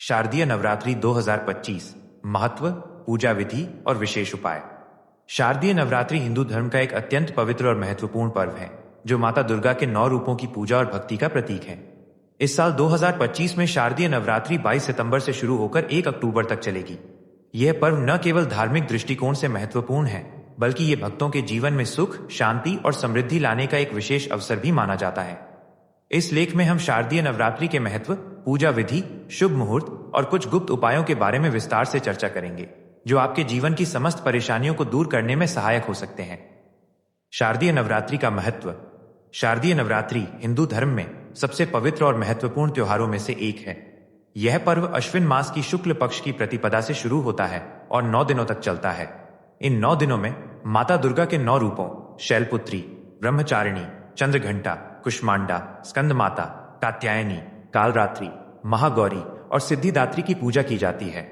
शारदीय नवरात्रि 2025 महत्व, पूजा विधि और विशेष उपाय। शारदीय नवरात्रि हिंदू धर्म का एक अत्यंत पवित्र और महत्वपूर्ण पर्व है जो माता दुर्गा के 9 रूपों की पूजा और भक्ति का प्रतीक है। इस साल 2025 में शारदीय नवरात्रि 22 सितंबर से शुरू होकर 1 अक्टूबर तक चलेगी। यह पर्व न केवल धार्मिक दृष्टिकोण से महत्वपूर्ण है, बल्कि ये भक्तों के जीवन में सुख, शांति और समृद्धि लाने का एक विशेष अवसर भी माना जाता है। इस लेख में हम शारदीय नवरात्रि के महत्व, पूजा विधि, शुभ मुहूर्त और कुछ गुप्त उपायों के बारे में विस्तार से चर्चा करेंगे, जो आपके जीवन की समस्त परेशानियों को दूर करने में सहायक हो सकते हैं। शारदीय नवरात्रि का महत्व। शारदीय नवरात्रि हिंदू धर्म में सबसे पवित्र और महत्वपूर्ण त्योहारों में से एक है। यह पर्व अश्विन मास की शुक्ल पक्ष की प्रतिपदा से शुरू होता है और 9 दिनों तक चलता है। इन 9 दिनों में माता दुर्गा के 9 रूपों शैलपुत्री, ब्रह्मचारिणी, चंद्रघंटा, कुष्मांडा, स्कंद माता, कात्यायनी, कालरात्रि, महागौरी और सिद्धिदात्री की पूजा की जाती है।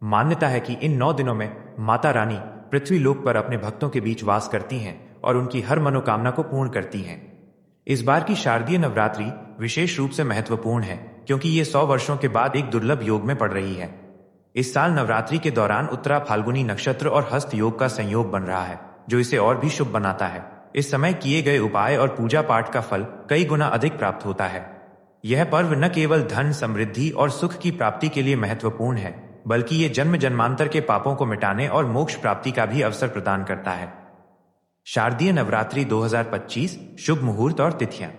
मान्यता है कि इन 9 दिनों में माता रानी पृथ्वी लोक पर अपने भक्तों के बीच वास करती हैं और उनकी हर मनोकामना को पूर्ण करती हैं। इस बार की शारदीय नवरात्रि विशेष रूप से महत्वपूर्ण है क्योंकि ये 100 वर्षों के बाद एक दुर्लभ योग में पड़ रही है। इस साल नवरात्रि के दौरान उत्तरा फाल्गुनी नक्षत्र और हस्त योग का संयोग बन रहा है, जो इसे और भी शुभ बनाता है। इस समय किए गए उपाय और पूजा पाठ का फल कई गुना अधिक प्राप्त होता है। यह पर्व न केवल धन, समृद्धि और सुख की प्राप्ति के लिए महत्वपूर्ण है, बल्कि ये जन्म जन्मांतर के पापों को मिटाने और मोक्ष प्राप्ति का भी अवसर प्रदान करता है। शारदीय नवरात्रि 2025 शुभ मुहूर्त और तिथियां।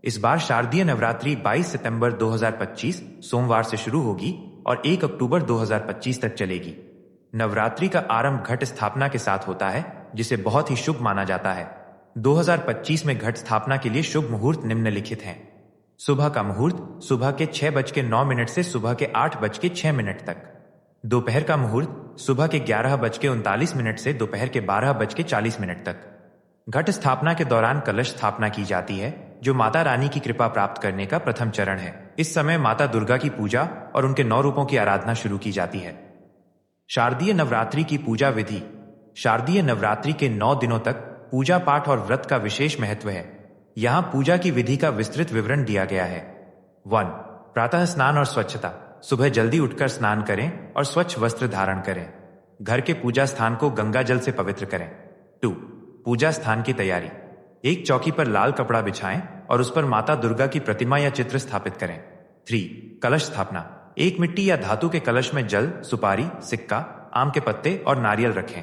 इस बार शारदीय नवरात्रि 22 सितंबर 2025 सोमवार से शुरू होगी और 1 अक्टूबर 2025 तक चलेगी। नवरात्रि का आरंभ घट स्थापना के साथ होता है, जिसे बहुत ही शुभ माना जाता है। 2025 में घट स्थापना के लिए शुभ मुहूर्त निम्नलिखित हैं। सुबह का मुहूर्त सुबह के 6:09 से सुबह के 8:06 तक। दोपहर का मुहूर्त सुबह के 11:39 से दोपहर के 12:40 तक। घट स्थापना के दौरान कलश स्थापना की जाती है, जो माता रानी की कृपा प्राप्त करने का प्रथम चरण है। इस समय माता दुर्गा की पूजा और उनके 9 रूपों की आराधना शुरू की जाती है। शारदीय नवरात्रि की पूजा विधि। शारदीय नवरात्रि के 9 दिनों तक पूजा पाठ और व्रत का विशेष महत्व है। यहाँ पूजा की विधि का विस्तृत विवरण दिया गया है। 1. प्रातः स्नान और स्वच्छता। सुबह जल्दी उठकर स्नान करें और स्वच्छ वस्त्र धारण करें। घर के पूजा स्थान को गंगा जल से पवित्र करें। 2. पूजा स्थान की तैयारी। एक चौकी पर लाल कपड़ा बिछाएं और उस पर माता दुर्गा की प्रतिमा या चित्र स्थापित करें। 3. कलश स्थापना। एक मिट्टी या धातु के कलश में जल, सुपारी, सिक्का, आम के पत्ते और नारियल रखें।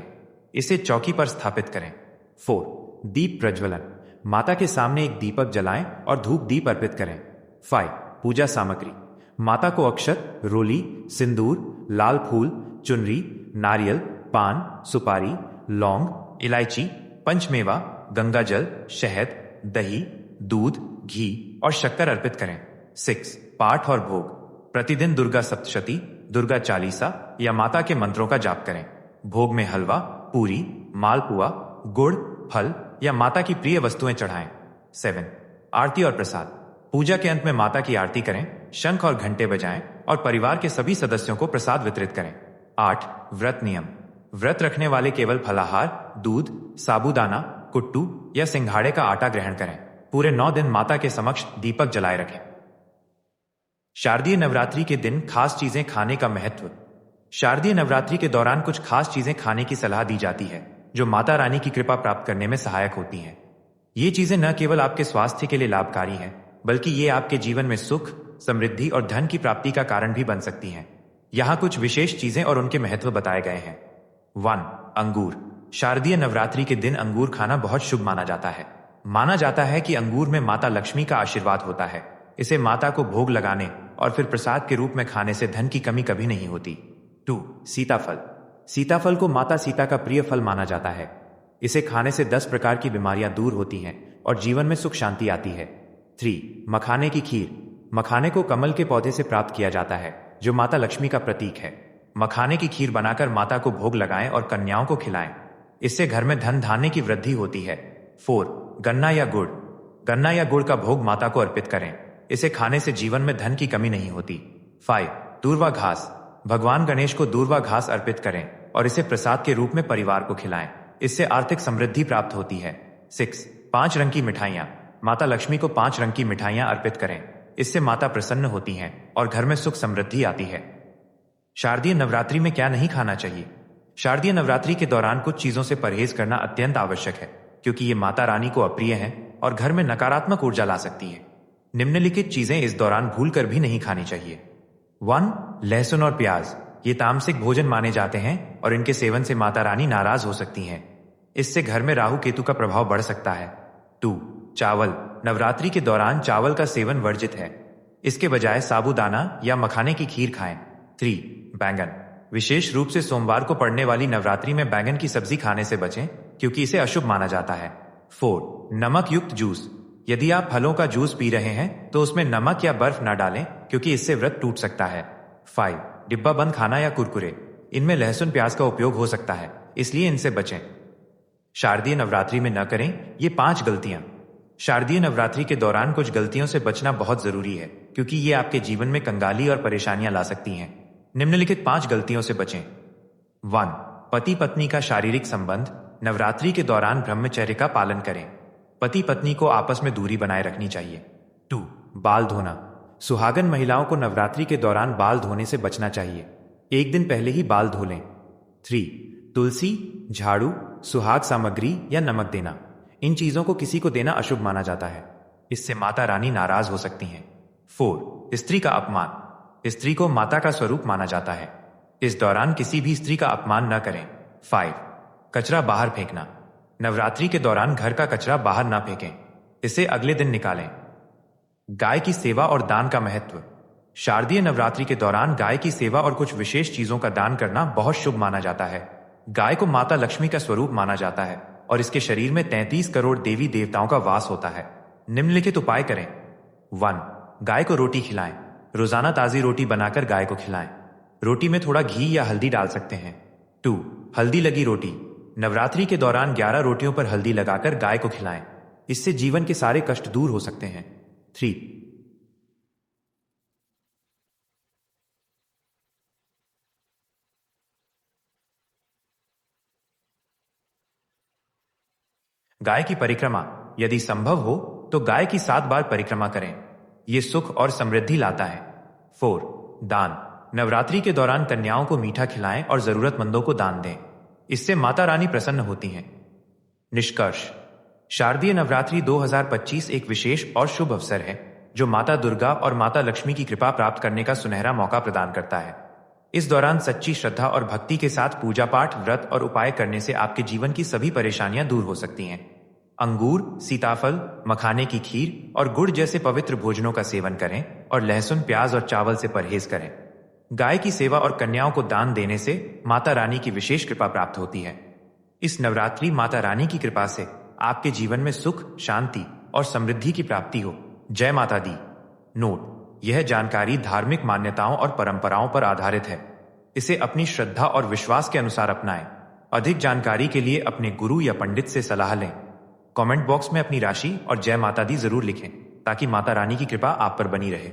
इसे चौकी पर स्थापित करें। 4. दीप प्रज्वलन। माता के सामने एक दीपक जलाएं और धूप दीप अर्पित करें। 5. पूजा सामग्री। माता को अक्षत, रोली, सिंदूर, लाल फूल, चुनरी, नारियल, पान, सुपारी, लौंग, इलायची, पंचमेवा, गंगा जल, शहद, दही, दूध, घी और शक्कर अर्पित करें। 6. पाठ और भोग। प्रतिदिन दुर्गा सप्तशती, दुर्गा चालीसा या माता के मंत्रों का जाप करें। भोग में हलवा, पूरी, मालपुआ, गुड़, फल या माता की प्रिय वस्तुएं चढ़ाएं। 7. आरती और प्रसाद। पूजा के अंत में माता की आरती करें, शंख और घंटे बजाएं और परिवार के सभी सदस्यों को प्रसाद वितरित करें। 8. व्रत नियम। व्रत रखने वाले केवल फलाहार, दूध, साबूदाना, कुट्टू या सिंघाड़े का आटा ग्रहण करें। पूरे 9 दिन माता के समक्ष दीपक जलाए रखें। शारदीय नवरात्रि के दिन खास चीजें खाने का महत्व। शारदीय नवरात्रि के दौरान कुछ खास चीजें खाने की सलाह दी जाती है, जो माता रानी की कृपा प्राप्त करने में सहायक होती हैं। ये चीजें न केवल आपके स्वास्थ्य के लिए लाभकारी हैं, बल्कि ये आपके जीवन में सुख, समृद्धि और धन की प्राप्ति का कारण भी बन सकती हैं। यहाँ कुछ विशेष चीजें और उनके महत्व बताए गए हैं। 1. अंगूर। शारदीय नवरात्रि के दिन अंगूर खाना बहुत शुभ माना जाता है। माना जाता है कि अंगूर में माता लक्ष्मी का आशीर्वाद होता है। इसे माता को भोग लगाने और फिर प्रसाद के रूप में खाने से धन की कमी कभी नहीं होती। 2. सीताफल। सीताफल को माता सीता का प्रिय फल माना जाता है। इसे खाने से 10 प्रकार की बीमारियां दूर होती हैं और जीवन में सुख शांति आती है। 3. मखाने की खीर। मखाने को कमल के पौधे से प्राप्त किया जाता है, जो माता लक्ष्मी का प्रतीक है। मखाने की खीर बनाकर माता को भोग लगाएं और कन्याओं को खिलाएं। इससे घर में धन धान्य की वृद्धि होती है। 4. गन्ना या गुड़। गन्ना या गुड़ का भोग माता को अर्पित करें। इसे खाने से जीवन में धन की कमी नहीं होती। 5. दूर्वा घास। भगवान गणेश को दूर्वा घास अर्पित करें और इसे प्रसाद के रूप में परिवार को खिलाएं। इससे आर्थिक समृद्धि प्राप्त होती है। 6. 5 रंग की मिठाइयाँ। माता लक्ष्मी को 5 रंग की मिठाइयाँ अर्पित करें। इससे माता प्रसन्न होती हैं और घर में सुख समृद्धि आती है। शारदीय नवरात्रि में क्या नहीं खाना चाहिए? शारदीय नवरात्रि के दौरान कुछ चीजों से परहेज करना अत्यंत आवश्यक है, क्योंकि ये माता रानी को अप्रिय हैं और घर में नकारात्मक ऊर्जा ला सकती है। निम्नलिखित चीजें इस दौरान भूलकर भी नहीं खानी चाहिए। 1. लहसुन और प्याज। ये तामसिक भोजन माने जाते हैं और इनके सेवन से माता रानी नाराज हो सकती हैं। इससे घर में राहु केतु का प्रभाव बढ़ सकता है। 2. चावल। नवरात्रि के दौरान चावल का सेवन वर्जित है। इसके बजाय साबूदाना या मखाने की खीर खाएं। 3. बैंगन। विशेष रूप से सोमवार को पड़ने वाली नवरात्रि में बैंगन की सब्जी खाने से बचें, क्योंकि इसे अशुभ माना जाता है। 4. नमक युक्त जूस। यदि आप फलों का जूस पी रहे हैं तो उसमें नमक या बर्फ न डालें, क्योंकि इससे व्रत टूट सकता है। 5. डिब्बा बंद खाना या कुरकुरे। इनमें लहसुन प्याज का उपयोग हो सकता है, इसलिए इनसे बचें। शारदीय नवरात्रि में न करें ये 5 गलतियां। शारदीय नवरात्रि के दौरान कुछ गलतियों से बचना बहुत जरूरी है, क्योंकि ये आपके जीवन में कंगाली और परेशानियां ला सकती हैं। निम्नलिखित 5 गलतियों से बचें। 1. पति पत्नी का शारीरिक संबंध। नवरात्रि के दौरान ब्रह्मचर्य का पालन करें। पति पत्नी को आपस में दूरी बनाए रखनी चाहिए। 2. बाल धोना। सुहागन महिलाओं को नवरात्रि के दौरान बाल धोने से बचना चाहिए। एक दिन पहले ही बाल धो लें। 3. तुलसी, झाड़ू, सुहाग सामग्री या नमक देना। इन चीजों को किसी को देना अशुभ माना जाता है। इससे माता रानी नाराज हो सकती हैं। 4. स्त्री का अपमान। स्त्री को माता का स्वरूप माना जाता है। इस दौरान किसी भी स्त्री का अपमान न करें। 5. कचरा बाहर फेंकना। नवरात्रि के दौरान घर का कचरा बाहर ना फेंकें, इसे अगले दिन निकालें। गाय की सेवा और दान का महत्व। शारदीय नवरात्रि के दौरान गाय की सेवा और कुछ विशेष चीजों का दान करना बहुत शुभ माना जाता है। गाय को माता लक्ष्मी का स्वरूप माना जाता है और इसके शरीर में 33 करोड़ देवी देवताओं का वास होता है। निम्नलिखित उपाय करें। 1. गाय को रोटी खिलाएं। रोजाना ताजी रोटी बनाकर गाय को खिलाएं। रोटी में थोड़ा घी या हल्दी डाल सकते हैं। 2. हल्दी लगी रोटी। नवरात्रि के दौरान 11 रोटियों पर हल्दी लगाकर गाय को खिलाएं। इससे जीवन के सारे कष्ट दूर हो सकते हैं। 3. गाय की परिक्रमा। यदि संभव हो तो गाय की 7 बार परिक्रमा करें। यह सुख और समृद्धि लाता है। 4. दान। नवरात्रि के दौरान कन्याओं को मीठा खिलाएं और जरूरतमंदों को दान दें। इससे माता रानी प्रसन्न होती हैं। निष्कर्ष। शारदीय नवरात्रि 2025 एक विशेष और शुभ अवसर है, जो माता दुर्गा और माता लक्ष्मी की कृपा प्राप्त करने का सुनहरा मौका प्रदान करता है। इस दौरान सच्ची श्रद्धा और भक्ति के साथ पूजा पाठ, व्रत और उपाय करने से आपके जीवन की सभी परेशानियां दूर हो सकती हैं। अंगूर, सीताफल, मखाने की खीर और गुड़ जैसे पवित्र भोजनों का सेवन करें और लहसुन, प्याज और चावल से परहेज करें। गाय की सेवा और कन्याओं को दान देने से माता रानी की विशेष कृपा प्राप्त होती है। इस नवरात्रि माता रानी की कृपा से आपके जीवन में सुख, शांति और समृद्धि की प्राप्ति हो। जय माता दी। नोट: यह जानकारी धार्मिक मान्यताओं और परंपराओं पर आधारित है। इसे अपनी श्रद्धा और विश्वास के अनुसार अपनाएं। अधिक जानकारी के लिए अपने गुरु या पंडित से सलाह लें। कमेंट बॉक्स में अपनी राशि और जय माता दी जरूर लिखें, ताकि माता रानी की कृपा आप पर बनी रहे।